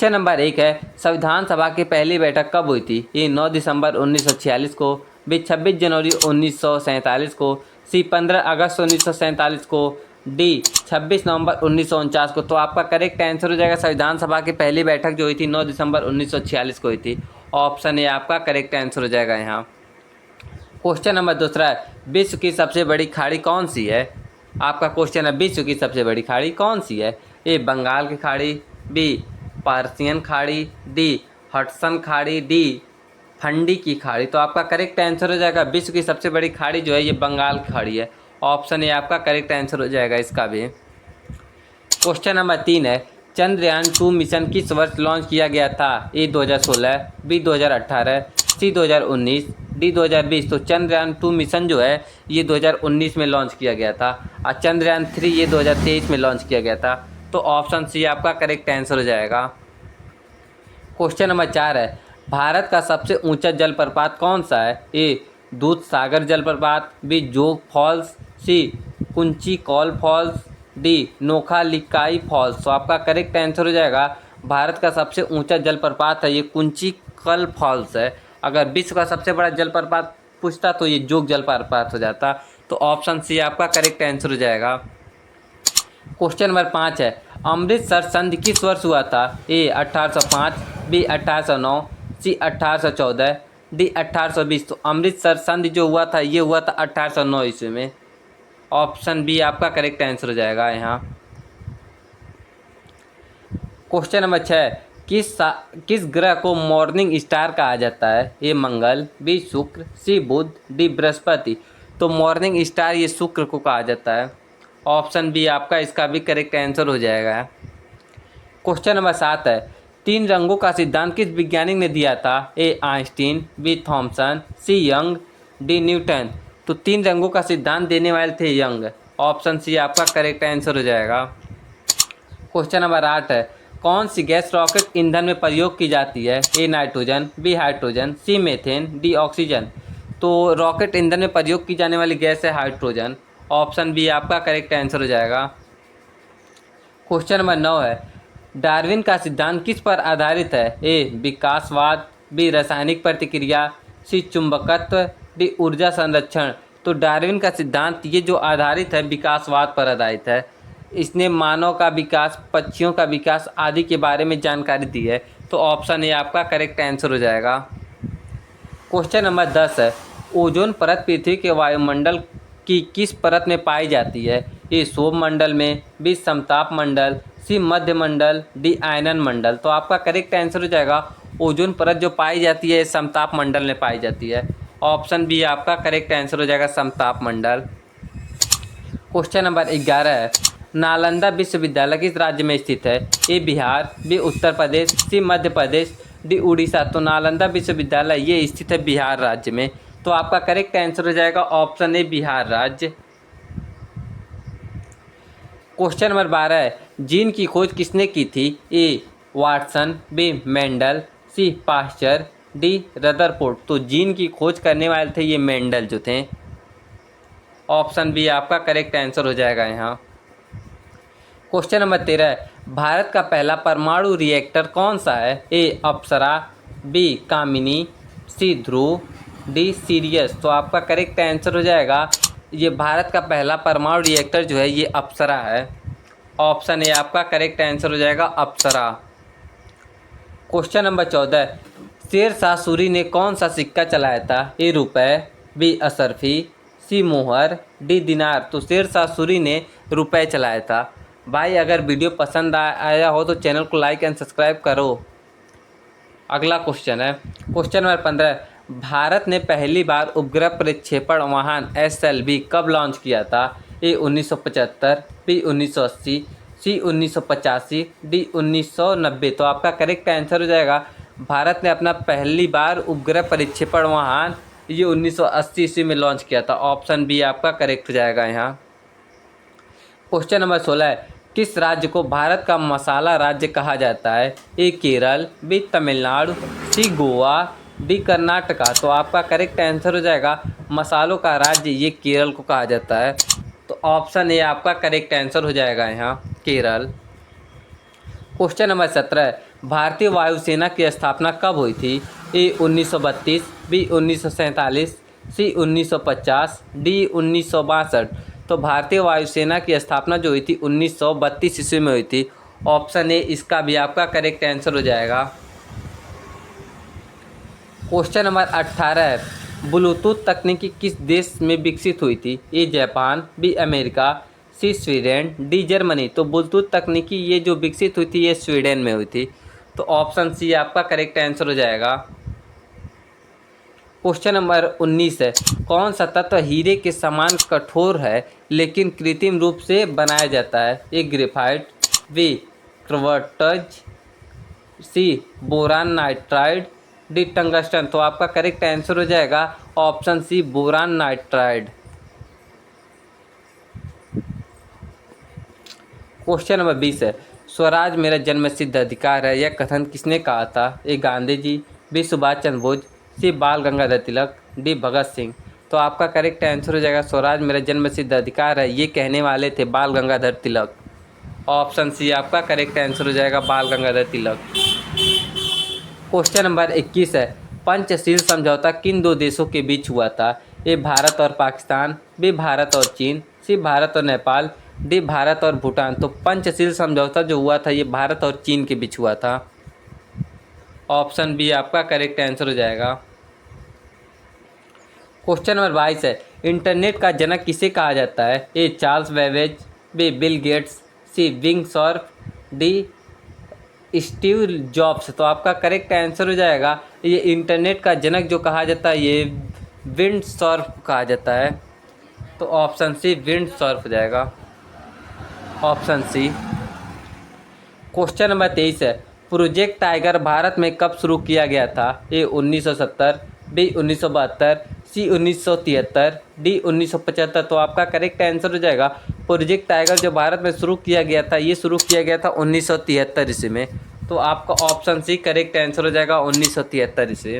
Question number 1 है, संविधान सभा की पहली बैठक कब हुई थी? ए 9 दिसंबर 1946 को, बी 26 जनवरी 1947 को, सी 15 अगस्त 1947 को, डी 26 नवंबर 1949 को। तो आपका करेक्ट आंसर हो जाएगा संविधान सभा की पहली बैठक जो हुई थी 9 दिसंबर 1946 को हुई थी। ऑप्शन ए आपका करेक्ट आंसर हो जाएगा यहाँ। क्वेश्चन नंबर दूसरा है, विश्व की सबसे बड़ी खाड़ी कौन सी है? आपका क्वेश्चन है, विश्व की सबसे बड़ी खाड़ी कौन सी है? ए बंगाल की खाड़ी, बी पर्शियन खाड़ी, डी हडसन खाड़ी, डी फंडी की खाड़ी। तो आपका करेक्ट आंसर हो जाएगा विश्व की सबसे बड़ी खाड़ी जो है ये बंगाल की खाड़ी है। ऑप्शन ए आपका करेक्ट आंसर हो जाएगा इसका भी। क्वेश्चन नंबर 3 है, चंद्रयान 2 मिशन किस वर्ष लॉन्च किया गया था? ए 2016, बी 2018, सी 2019, डी 2020। तो चंद्रयान 2 मिशन जो है ये 2019 में लॉन्च किया गया था और चंद्रयान 3 ये 2023 में लॉन्च किया गया था। तो ऑप्शन सी आपका करेक्ट आंसर हो जाएगा। क्वेश्चन नंबर 4 है, भारत का सबसे ऊंचा जलप्रपात कौन सा है? ए दूध सागर जलप्रपात, B Jog falls, C Kunchikal falls, D Nohkalikai falls. तो आपका करेक्ट आंसर हो जाएगा भारत का सबसे ऊंचा जलप्रपात है ये कुंची कल फॉल्स है। अगर विश्व का सबसे बड़ा जलप्रपात पूछता तो ये जोग जलप्रपात हो जाता। तो ऑप्शन सी आपका करेक्ट आंसर हो जाएगा। क्वेश्चन नंबर 5 है, अमृतसर संधि किस वर्ष हुआ था? ए 1805, बी 1809, सी 1814, डी 1820। तो अमृतसर संधि जो हुआ था ये हुआ था 1809 ईस्वी में। ऑप्शन बी आपका करेक्ट आंसर हो जाएगा यहाँ। क्वेश्चन नंबर 6, किस ग्रह को मॉर्निंग स्टार कहा जाता है? ए मंगल, बी शुक्र, सी बुध, डी बृहस्पति। तो मॉर्निंग स्टार ये शुक्र को कहा जाता है। ऑप्शन बी आपका इसका भी करेक्ट आंसर हो जाएगा। क्वेश्चन नंबर 7 है, 3 रंगों का सिद्धांत किस वैज्ञानिक ने दिया था? ए आइंस्टीन, बी थॉमसन, सी यंग, डी न्यूटन। तो 3 रंगों का सिद्धांत देने वाले थे यंग। ऑप्शन सी आपका करेक्ट आंसर हो जाएगा। क्वेश्चन नंबर 8 है, कौन सी गैस रॉकेट ईंधन में प्रयोग की जाती है? A nitrogen, B hydrogen, C methane, D oxygen. तो रॉकेट ईंधन में प्रयोग की जाने वाली गैस है हाइड्रोजन। ऑप्शन बी आपका करेक्ट आंसर हो जाएगा। क्वेश्चन नंबर 9 है, डार्विन का सिद्धांत किस पर आधारित है? ए विकासवाद, बी रासायनिक प्रतिक्रिया, सी चुंबकत्व, डी ऊर्जा संरक्षण। तो डार्विन का सिद्धांत ये जो आधारित है विकासवाद पर आधारित है। इसने मानव का विकास, पक्षियों का विकास आदि के बारे में जानकारी दी है। तो ऑप्शन ए आपका करेक्ट आंसर हो जाएगा। क्वेश्चन नंबर 10 है, ओजोन परत पृथ्वी के वायुमंडल की किस परत में पाई जाती है? ए शोभ मंडल में, बी समताप मंडल, सी मध्य मंडल, डी आयनन मंडल। तो आपका करेक्ट आंसर हो जाएगा ओजोन परत जो पाई जाती है समताप मंडल में पाई जाती है। ऑप्शन बी आपका करेक्ट आंसर हो जाएगा समताप मंडल। क्वेश्चन नंबर 11 है, नालंदा विश्वविद्यालय किस राज्य में स्थित है? ए बिहार, बी उत्तर प्रदेश, सी मध्य प्रदेश, डी उड़ीसा। तो नालंदा विश्वविद्यालय ये स्थित है बिहार राज्य में। तो आपका करेक्ट आंसर हो जाएगा ऑप्शन ए बिहार राज्य। क्वेश्चन नंबर 12 है, जीन की खोज किसने की थी? ए वाटसन, बी मेंडल, सी पास्चर, डी रदरफोर्ड। तो जीन की खोज करने वाले थे ये मेंडल जो थे। ऑप्शन बी आपका करेक्ट आंसर हो जाएगा यहाँ। क्वेश्चन नंबर 13 है, भारत का पहला परमाणु रिएक्टर कौन सा है? ए अप्सरा, बी कामिनी, सी ध्रुव, डी सीरियस। तो आपका करेक्ट आंसर हो जाएगा ये भारत का पहला परमाणु रिएक्टर जो है ये अप्सरा है। ऑप्शन ए आपका करेक्ट आंसर हो जाएगा अप्सरा। क्वेश्चन नंबर 14, शेरशाह सूरी ने कौन सा सिक्का चलाया था? ए रुपये, बी असरफी, सी मोहर, डी दिनार। तो शेरशाह सूरी ने रुपये चलाया था। भाई अगर वीडियो पसंद आया हो तो चैनल को लाइक एंड सब्सक्राइब करो। अगला क्वेश्चन है, क्वेश्चन नंबर 15, भारत ने पहली बार उपग्रह प्रक्षेपण वाहन SLV कब लॉन्च किया था? ए 1975, बी 1980, सी 1985, डी 1990। तो आपका करेक्ट आंसर हो जाएगा भारत ने अपना पहली बार उपग्रह प्रक्षेपण वाहन ये 1980 ईस्वी में लॉन्च किया था। ऑप्शन बी आपका करेक्ट हो जाएगा यहाँ। क्वेश्चन नंबर 16 है, किस राज्य को भारत का मसाला राज्य कहा जाता है? ए केरल, बी तमिलनाडु, सी गोवा, डी कर्नाटका। तो आपका करेक्ट आंसर हो जाएगा मसालों का राज्य ये केरल को कहा जाता है। तो ऑप्शन ए आपका करेक्ट आंसर हो जाएगा यहाँ केरल। क्वेश्चन नंबर 17 है, भारतीय वायुसेना की स्थापना कब हुई थी? ए 1932, बी 1947, सी 1950, डी 1962। तो भारतीय वायुसेना की स्थापना जो हुई थी 1932 ईस्वी में हुई थी। ऑप्शन ए इसका भी आपका करेक्ट आंसर हो जाएगा। क्वेश्चन नंबर 18 है, ब्लूटूथ तकनीकी किस देश में विकसित हुई थी? A Japan, B America, C Sweden, D Germany. तो ब्लूटूथ तकनीकी ये जो विकसित हुई थी ये स्वीडन में हुई थी। तो ऑप्शन सी आपका करेक्ट आंसर हो जाएगा। क्वेश्चन नंबर 19 है, कौन सा तत्व हीरे के समान कठोर है लेकिन कृत्रिम रूप से बनाया जाता है? A graphite, B quartz, C boron nitride, D tungsten. तो आपका करेक्ट आंसर हो जाएगा option C boron nitride. Question number 20 है, स्वराज मेरा जन्मसिद्ध अधिकार है यह कथन किसने कहा था? ए गांधी जी, बी सुभाष चंद्र बोस, सी बाल गंगाधर तिलक, डी भगत सिंह। तो आपका करेक्ट आंसर हो जाएगा स्वराज मेरा जन्मसिद्ध अधिकार है ये कहने वाले थे बाल गंगाधर तिलक। ऑप्शन सी आपका करेक्ट आंसर हो जाएगा बाल गंगाधर तिलक। क्वेश्चन नंबर 21 है, पंचशील समझौता किन दो देशों के बीच हुआ था? ए भारत और पाकिस्तान, बी भारत और चीन, सी भारत और नेपाल, डी भारत और भूटान। तो पंचशील समझौता जो हुआ था ये भारत और चीन के बीच हुआ था। ऑप्शन बी आपका करेक्ट आंसर हो जाएगा। क्वेश्चन नंबर 22 है, इंटरनेट का जनक किसे कहा जाता है? A Charles Babbage, B Bill Gates, C Vint Cerf, D Steve Jobs. तो आपका करेक्ट आंसर हो जाएगा ये इंटरनेट का जनक जो कहा जाता है ये विंड सॉर्फ कहा जाता है। तो ऑप्शन सी विंड सॉर्फ हो जाएगा। ऑप्शन सी। क्वेश्चन नंबर 23 है, प्रोजेक्ट टाइगर भारत में कब शुरू किया गया था? ए 1970, बी 1972, सी 1973, डी 1975। तो आपका करेक्ट आंसर हो जाएगा प्रोजेक्ट टाइगर जो भारत में शुरू किया गया था ये शुरू किया गया था 1973 ईस्वी में। तो आपका ऑप्शन सी करेक्ट आंसर हो जाएगा 1973 ईस्वी।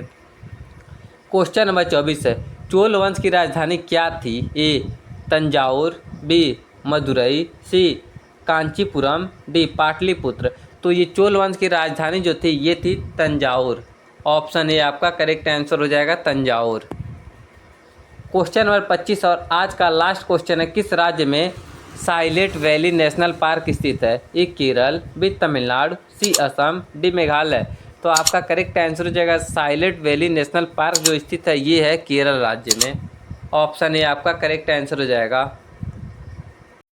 क्वेश्चन नंबर 24 है, चोल वंश की राजधानी क्या थी? ए तंजावुर, बी मदुरई, सी कांचीपुरम, डी पाटलिपुत्र। तो ये चोल वंश की राजधानी जो थी ये थी तंजावुर। ऑप्शन ए आपका करेक्ट आंसर हो जाएगा तंजावुर। क्वेश्चन नंबर 25 और आज का लास्ट क्वेश्चन है, किस राज्य में साइलेंट वैली नेशनल पार्क स्थित है? ए केरल, बी तमिलनाडु, सी असम, डी मेघालय। तो आपका करेक्ट आंसर हो जाएगा साइलेंट वैली नेशनल पार्क जो स्थित है ये है केरल राज्य में। ऑप्शन ए आपका करेक्ट आंसर हो जाएगा।